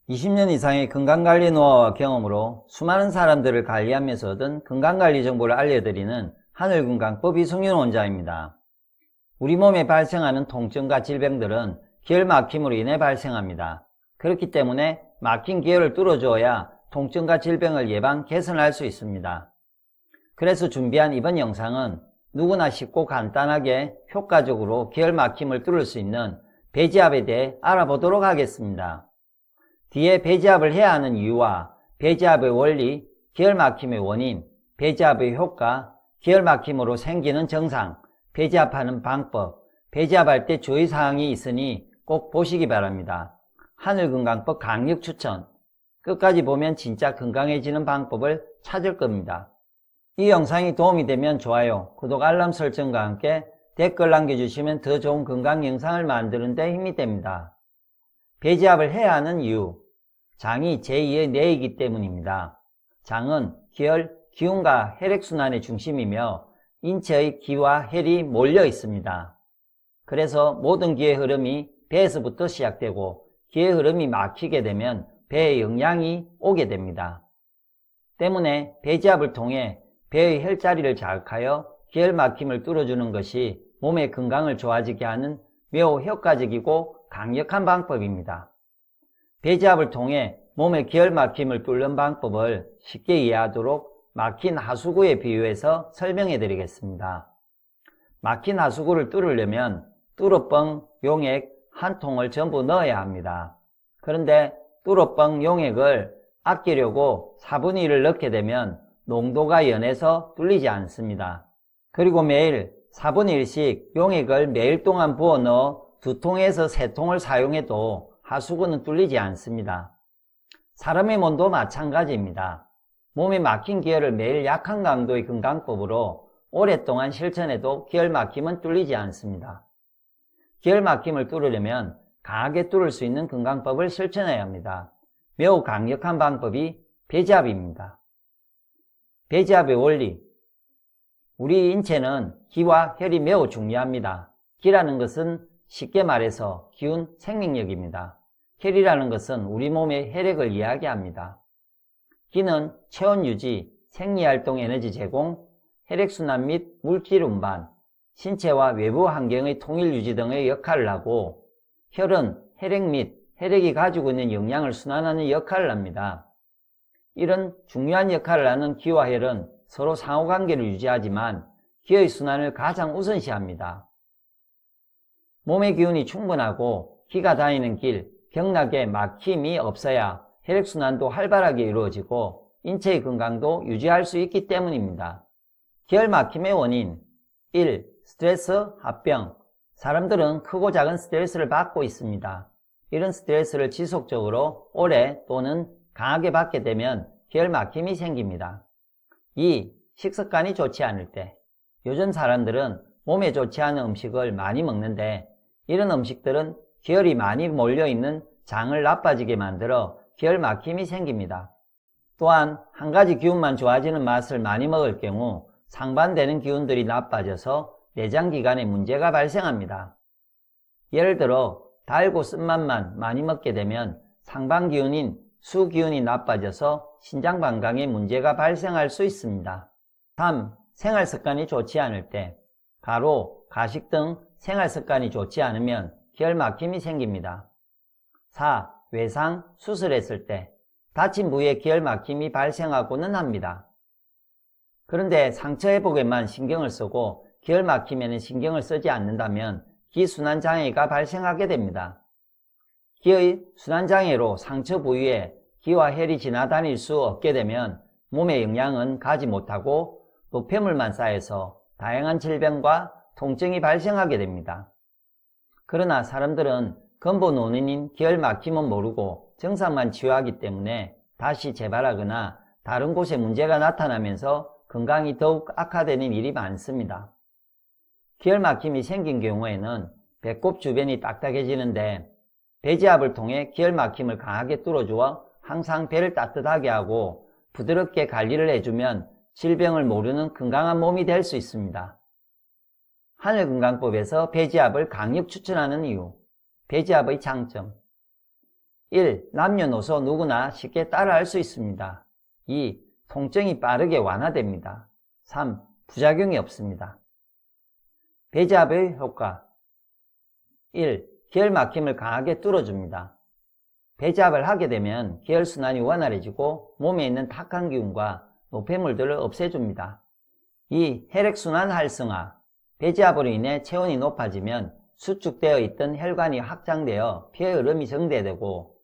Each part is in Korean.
20년 이상의 건강관리 노하우와 경험으로 수많은 사람들을 관리하면서 얻은 건강관리 정보를 알려드리는 하늘건강법 이승윤 원장입니다. 우리 몸에 발생하는 통증과 질병들은 기혈 막힘으로 인해 발생합니다. 그렇기 때문에 막힌 기혈을 뚫어줘야 통증과 질병을 예방, 개선할 수 있습니다. 그래서 준비한 이번 영상은 누구나 쉽고 간단하게 효과적으로 기혈 막힘을 뚫을 수 있는 배지압에 대해 알아보도록 하겠습니다. 뒤에 배지압을 해야 하는 이유와 배지압의 원리, 기혈 막힘의 원인, 배지압의 효과, 기혈 막힘으로 생기는 증상, 배지압하는 방법, 배지압할 때 주의사항이 있으니 꼭 보시기 바랍니다. 하늘건강법 강력 추천. 끝까지 보면 진짜 건강해지는 방법을 찾을 겁니다. 이 영상이 도움이 되면 좋아요, 구독, 알람 설정과 함께 댓글 남겨주시면 더 좋은 건강 영상을 만드는 데 힘이 됩니다. 배지압을 해야 하는 이유, 장이 제2의 뇌이기 때문입니다. 장은 기혈, 기운과 혈액순환의 중심이며 인체의 기와 혈이 몰려 있습니다. 그래서 모든 기의 흐름이 배에서부터 시작되고 기의 흐름이 막히게 되면 배에 영향이 오게 됩니다. 때문에 배지압을 통해 배의 혈자리를 자극하여 기혈 막힘을 뚫어주는 것이 몸의 건강을 좋아지게 하는 매우 효과적이고 강력한 방법입니다. 배지압을 통해 몸의 기혈 막힘을 뚫는 방법을 쉽게 이해하도록 막힌 하수구에 비유해서 설명해 드리겠습니다. 막힌 하수구를 뚫으려면 뚫어뻥, 용액 한 통을 전부 넣어야 합니다. 그런데 뚫어뻥, 용액을 아끼려고 4분의 1을 넣게 되면 농도가 연해서 뚫리지 않습니다. 그리고 매일 4분의 1씩 용액을 매일 동안 부어 넣어 2통에서 3통을 사용해도 하수구는 뚫리지 않습니다. 사람의 몸도 마찬가지입니다. 몸에 막힌 기혈을 매일 약한 강도의 건강법으로 오랫동안 실천해도 기혈 막힘은 뚫리지 않습니다. 기혈 막힘을 뚫으려면 강하게 뚫을 수 있는 건강법을 실천해야 합니다. 매우 강력한 방법이 배지압입니다. 배지압의 원리, 우리 인체는 기와 혈이 매우 중요합니다. 기라는 것은 쉽게 말해서 기운, 생명력입니다. 혈이라는 것은 우리 몸의 혈액을 이야기합니다. 기는 체온 유지, 생리활동 에너지 제공, 혈액순환 및 물질 운반, 신체와 외부 환경의 통일 유지 등의 역할을 하고, 혈은 혈액 및 혈액이 가지고 있는 영양을 순환하는 역할을 합니다. 이런 중요한 역할을 하는 기와 혈은 서로 상호관계를 유지하지만 기의 순환을 가장 우선시합니다. 몸의 기운이 충분하고 기가 다니는 길, 경락에 막힘이 없어야 혈액순환도 활발하게 이루어지고 인체의 건강도 유지할 수 있기 때문입니다. 기혈 막힘의 원인 1. 스트레스, 합병. 사람들은 크고 작은 스트레스를 받고 있습니다. 이런 스트레스를 지속적으로 오래 또는 강하게 받게 되면 기혈 막힘이 생깁니다. 2. 식습관이 좋지 않을 때. 요즘 사람들은 몸에 좋지 않은 음식을 많이 먹는데 이런 음식들은 기혈이 많이 몰려있는 장을 나빠지게 만들어 기혈 막힘이 생깁니다. 또한 한 가지 기운만 좋아지는 맛을 많이 먹을 경우 상반되는 기운들이 나빠져서 내장기관에 문제가 발생합니다. 예를 들어 달고 쓴맛만 많이 먹게 되면 상반기운인 수기운이 나빠져서 신장 방광에 문제가 발생할 수 있습니다. 3. 생활습관이 좋지 않을 때. 가로, 가식 등 생활습관이 좋지 않으면 기혈 막힘이 생깁니다. 4. 외상, 수술했을 때. 다친 부위에 기혈 막힘이 발생하고는 합니다. 그런데 상처 회복에만 신경을 쓰고 기혈 막힘에는 신경을 쓰지 않는다면 기순환장애가 발생하게 됩니다. 기의 순환장애로 상처 부위에 기와 혈이 지나다닐 수 없게 되면 몸에 영양은 가지 못하고 노폐물만 쌓여서 다양한 질병과 통증이 발생하게 됩니다. 그러나 사람들은 근본 원인인 기혈 막힘은 모르고 증상만 치료하기 때문에 다시 재발하거나 다른 곳에 문제가 나타나면서 건강이 더욱 악화되는 일이 많습니다. 기혈 막힘이 생긴 경우에는 배꼽 주변이 딱딱해지는데 배지압을 통해 기혈 막힘을 강하게 뚫어주어 항상 배를 따뜻하게 하고 부드럽게 관리를 해주면 질병을 모르는 건강한 몸이 될 수 있습니다. 하늘건강법에서 배지압을 강력 추천하는 이유, 배지압의 장점. 1. 남녀노소 누구나 쉽게 따라할 수 있습니다. 2. 통증이 빠르게 완화됩니다. 3. 부작용이 없습니다. 배지압의 효과 1. 기혈막힘을 강하게 뚫어줍니다. 배지압을 하게 되면 기혈순환이 원활해지고 몸에 있는 탁한 기운과 노폐물들을 없애줍니다. 2. 혈액순환 활성화. 배지압으로 인해 체온이 높아지면 수축되어 있던 혈관이 확장되어 피의 흐름이 정대되고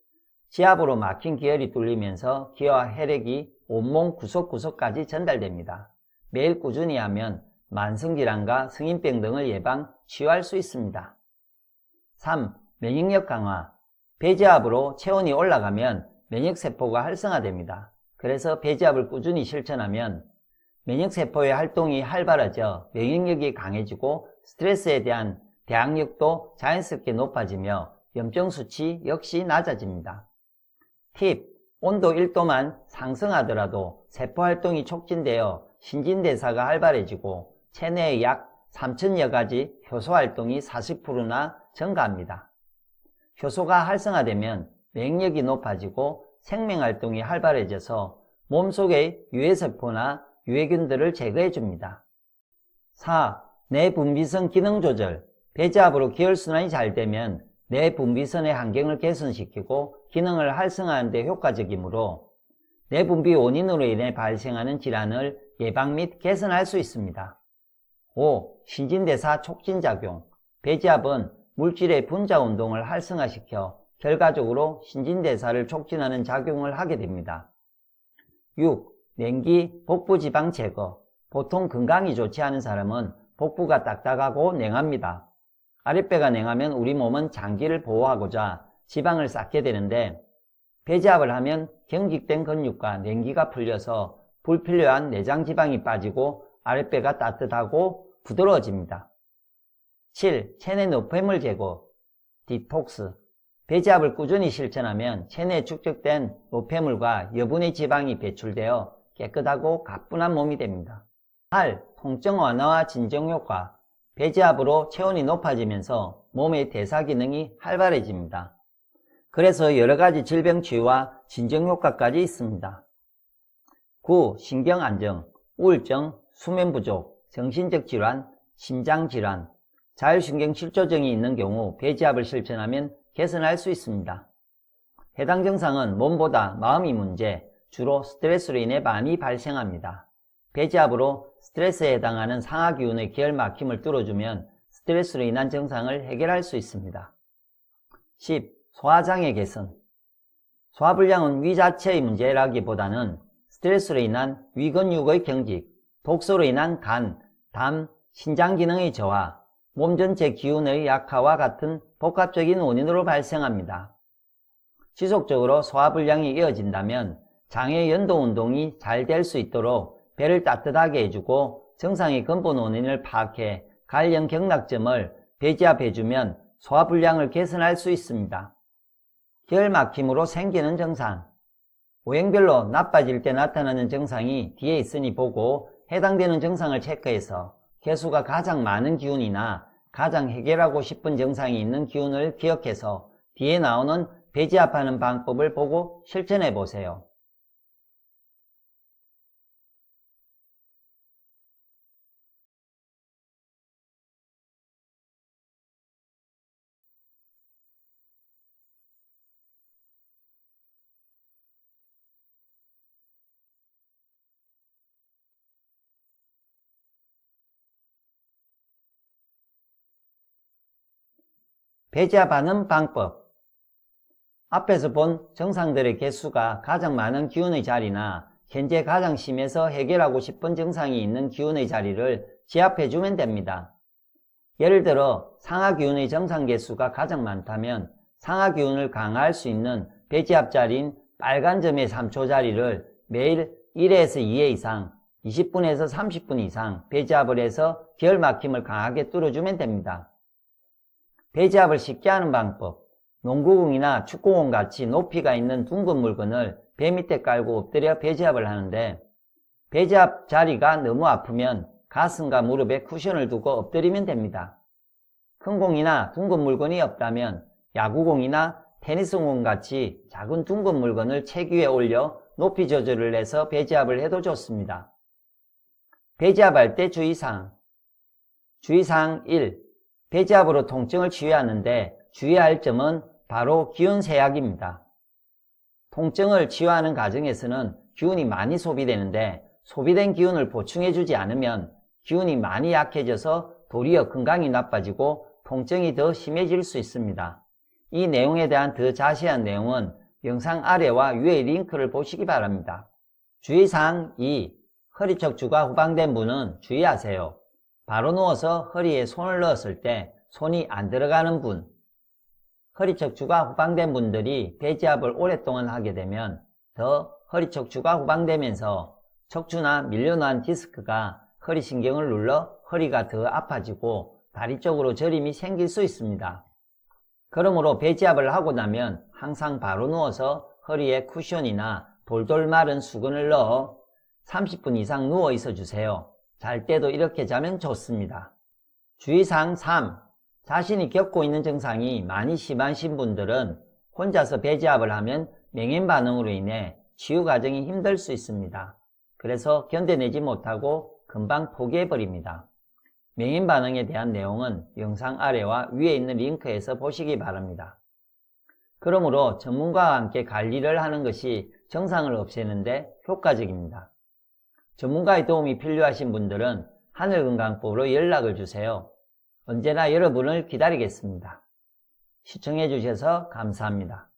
지압으로 막힌 기혈이 뚫리면서 기와 혈액이 온몸 구석구석까지 전달됩니다. 매일 꾸준히 하면 만성질환과 성인병 등을 예방, 치유할 수 있습니다. 3. 면역력 강화. 배지압으로 체온이 올라가면 면역세포가 활성화됩니다. 그래서 배지압을 꾸준히 실천하면 면역세포의 활동이 활발해져 면역력이 강해지고 스트레스에 대한 대항력도 자연스럽게 높아지며 염증 수치 역시 낮아집니다. 팁. 온도 1도만 상승하더라도 세포활동이 촉진되어 신진대사가 활발해지고 체내의 약 3000여 가지 효소활동이 40%나 증가합니다. 효소가 활성화되면免疫力이 높아지고 생명활동이 활발해져서 몸속의 유해세포나 유해균들을 제거해줍니다. 4. 뇌분비선 기능조절. 배지압으로 기혈순환이 잘 되면 뇌분비선의 환경을 개선시키고 기능을 활성화하는 데 효과적이므로 뇌분비 원인으로 인해 발생하는 질환을 예방 및 개선할 수 있습니다. 5. 신진대사 촉진작용. 배지압은 물질의 분자 운동을 활성화시켜 결과적으로 신진대사를 촉진하는 작용을 하게 됩니다. 6. 냉기, 복부지방 제거. 보통 건강이 좋지 않은 사람은 복부가 딱딱하고 냉합니다. 아랫배가 냉하면 우리 몸은 장기를 보호하고자 지방을 쌓게 되는데 배지압을 하면 경직된 근육과 냉기가 풀려서 불필요한 내장지방이 빠지고 아랫배가 따뜻하고 부드러워집니다. 7. 체내 노폐물 제거, 디톡스. 배지압을 꾸준히 실천하면 체내에 축적된 노폐물과 여분의 지방이 배출되어 깨끗하고 가뿐한 몸이 됩니다. 8. 통증 완화와 진정 효과. 배지압으로 체온이 높아지면서 몸의 대사 기능이 활발해집니다. 그래서 여러가지 질병 치유와 진정 효과까지 있습니다. 9. 신경 안정, 우울증, 수면 부족, 정신적 질환, 심장 질환, 자율신경 실조증이 있는 경우 배지압을 실천하면 개선할 수 있습니다. 해당 증상은 몸보다 마음이 문제, 주로 스트레스로 인해 많이 발생합니다. 배지압으로 스트레스에 해당하는 상하기운의 기혈막힘을 뚫어주면 스트레스로 인한 증상을 해결할 수 있습니다. 10. 소화장애 개선. 소화불량은 위 자체의 문제라기보다는 스트레스로 인한 위근육의 경직, 독소로 인한 간, 담, 신장 기능의 저하, 몸 전체 기운의 약화와 같은 복합적인 원인으로 발생합니다. 지속적으로 소화불량이 이어진다면 장의 연동운동이 잘 될 수 있도록 배를 따뜻하게 해주고 증상의 근본 원인을 파악해 관련 경락점을 배지압해주면 소화불량을 개선할 수 있습니다. 기혈막힘으로 생기는 증상. 오행별로 나빠질 때 나타나는 증상이 뒤에 있으니 보고 해당되는 증상을 체크해서 개수가 가장 많은 기운이나 가장 해결하고 싶은 증상이 있는 기운을 기억해서 뒤에 나오는 배지압하는 방법을 보고 실천해 보세요. 배지압하는 방법. 앞에서 본 증상들의 개수가 가장 많은 기운의 자리나 현재 가장 심해서 해결하고 싶은 증상이 있는 기운의 자리를 지압해주면 됩니다. 예를 들어 상하기운의 증상 개수가 가장 많다면 상하기운을 강화할 수 있는 배지압 자리인 빨간 점의 3초 자리를 매일 1회에서 2회 이상 20분에서 30분 이상 배지압을 해서 기혈막힘을 강하게 뚫어주면 됩니다. 배지압을 쉽게 하는 방법. 농구공이나 축구공 같이 높이가 있는 둥근 물건을 배 밑에 깔고 엎드려 배지압을 하는데 배지압 자리가 너무 아프면 가슴과 무릎에 쿠션을 두고 엎드리면 됩니다. 큰 공이나 둥근 물건이 없다면 야구공이나 테니스공 같이 작은 둥근 물건을 책 위에 올려 높이 조절을 해서 배지압을 해도 좋습니다. 배지압할 때 주의사항. 주의사항 1. 배지압으로 통증을 치유하는데 주의할 점은 바로 기운 세약입니다. 통증을 치유하는 과정에서는 기운이 많이 소비되는데 소비된 기운을 보충해주지 않으면 기운이 많이 약해져서 도리어 건강이 나빠지고 통증이 더 심해질 수 있습니다. 이 내용에 대한 더 자세한 내용은 영상 아래와 위의 링크를 보시기 바랍니다. 주의사항 2. 허리 척추가 후방된 분은 주의하세요. 바로 누워서 허리에 손을 넣었을 때 손이 안 들어가는 분, 허리 척추가 후방된 분들이 배지압을 오랫동안 하게 되면 더 허리 척추가 후방되면서 척추나 밀려난 디스크가 허리 신경을 눌러 허리가 더 아파지고 다리 쪽으로 저림이 생길 수 있습니다. 그러므로 배지압을 하고 나면 항상 바로 누워서 허리에 쿠션이나 돌돌 마른 수건을 넣어 30분 이상 누워 있어 주세요. 잘 때도 이렇게 자면 좋습니다. 주의사항 3. 자신이 겪고 있는 증상이 많이 심하신 분들은 혼자서 배지압을 하면 명인 반응으로 인해 치유 과정이 힘들 수 있습니다. 그래서 견뎌내지 못하고 금방 포기해버립니다. 명인 반응에 대한 내용은 영상 아래와 위에 있는 링크에서 보시기 바랍니다. 그러므로 전문가와 함께 관리를 하는 것이 증상을 없애는 데 효과적입니다. 전문가의 도움이 필요하신 분들은 하늘건강법으로 연락을 주세요. 언제나 여러분을 기다리겠습니다. 시청해 주셔서 감사합니다.